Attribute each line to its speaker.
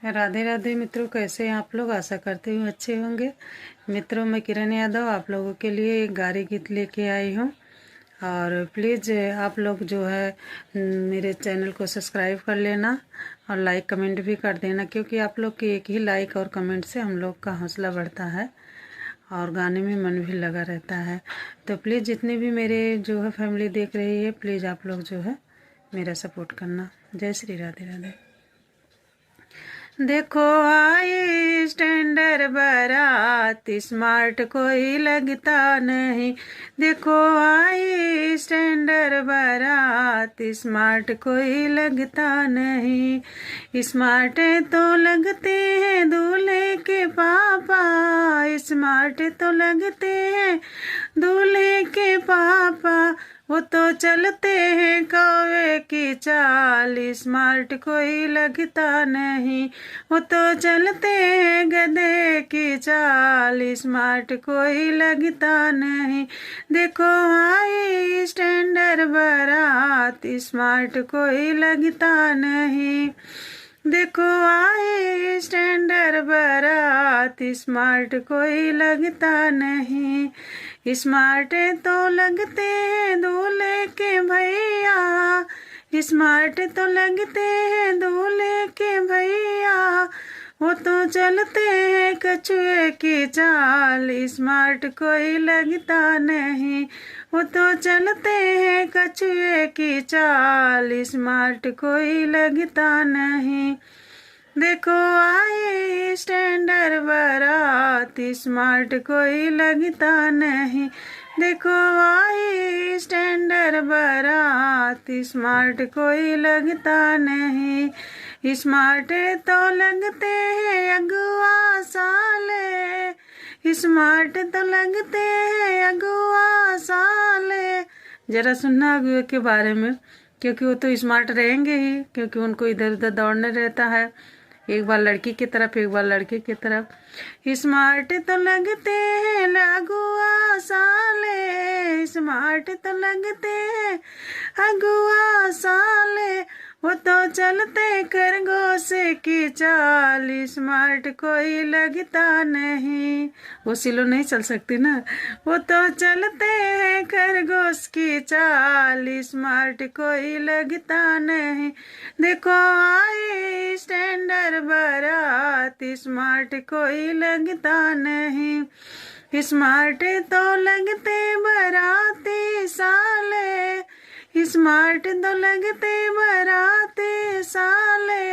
Speaker 1: राधे राधे मित्रों, कैसे हैं आप लोग। आशा करती हूँ अच्छे होंगे। मित्रों, मैं किरण यादव आप लोगों के लिए एक गारी गीत लेके आई हूँ। और प्लीज़ आप लोग जो है मेरे चैनल को सब्सक्राइब कर लेना और लाइक कमेंट भी कर देना, क्योंकि आप लोग की एक ही लाइक और कमेंट से हम लोग का हौसला बढ़ता है और गाने में मन भी लगा रहता है। तो प्लीज़ जितने भी मेरे जो है फैमिली देख रही है, प्लीज़ आप लोग जो है मेरा सपोर्ट करना। जय श्री राधे राधे। देखो आई स्टैंडर्ड बारात, स्मार्ट कोई लगता नहीं। देखो आई स्टैंडर्ड बारात, स्मार्ट कोई लगता नहीं। स्मार्ट तो लगते हैं दूल्हे के पापा, स्मार्ट तो लगते हैं दूल्हे के पापा। वो तो चलते हैं कौवे की चाल, स्मार्ट कोई लगता नहीं। वो तो चलते हैं गधे की चाल, स्मार्ट कोई लगता नहीं। देखो आई स्टैंडर्ड बारात, स्मार्ट कोई लगता नहीं। देखो आई स्टैंडर्ड बारात, स्मार्ट कोई लगता नहीं। स्मार्ट तो लगते हैं दूल्हे के भैया, स्मार्ट तो लगते हैं दूल्हे के भैया। वो तो चलते हैं कछुए की चाल, स्मार्ट कोई लगता नहीं। वो तो चलते हैं कछुए की चाल, स्मार्ट कोई लगता नहीं। देखो आए स्टैंडर्ड बारात, स्मार्ट कोई लगता नहीं। देखो आई स्टैंडर्ड बारात, स्मार्ट कोई लगता नहीं। स्मार्ट तो लगते हैं अगुआ साले, स्मार्ट तो लगते हैं अगुआ साले। जरा सुनना अगुआ के बारे में, क्योंकि वो तो स्मार्ट रहेंगे ही, क्योंकि उनको इधर उधर दौड़ने रहता है, एक बार लड़की की तरफ एक बार लड़के की तरफ। स्मार्ट तो लगते हैं अगुआ साले, स्मार्ट तो लगते हैं अगुआ साले। वो तो चलते खरगोश की चाल, स्मार्ट कोई लगता नहीं। वो सिलो नहीं चल सकती ना। वो तो चलते हैं खरगोश की चाल, स्मार्ट कोई लगता नहीं। देखो आई स्टैंडर्ड बारात, स्मार्ट कोई लगता नहीं। स्मार्ट तो लगते बाराती साले, स्मार्ट तो लगते बाराती साले।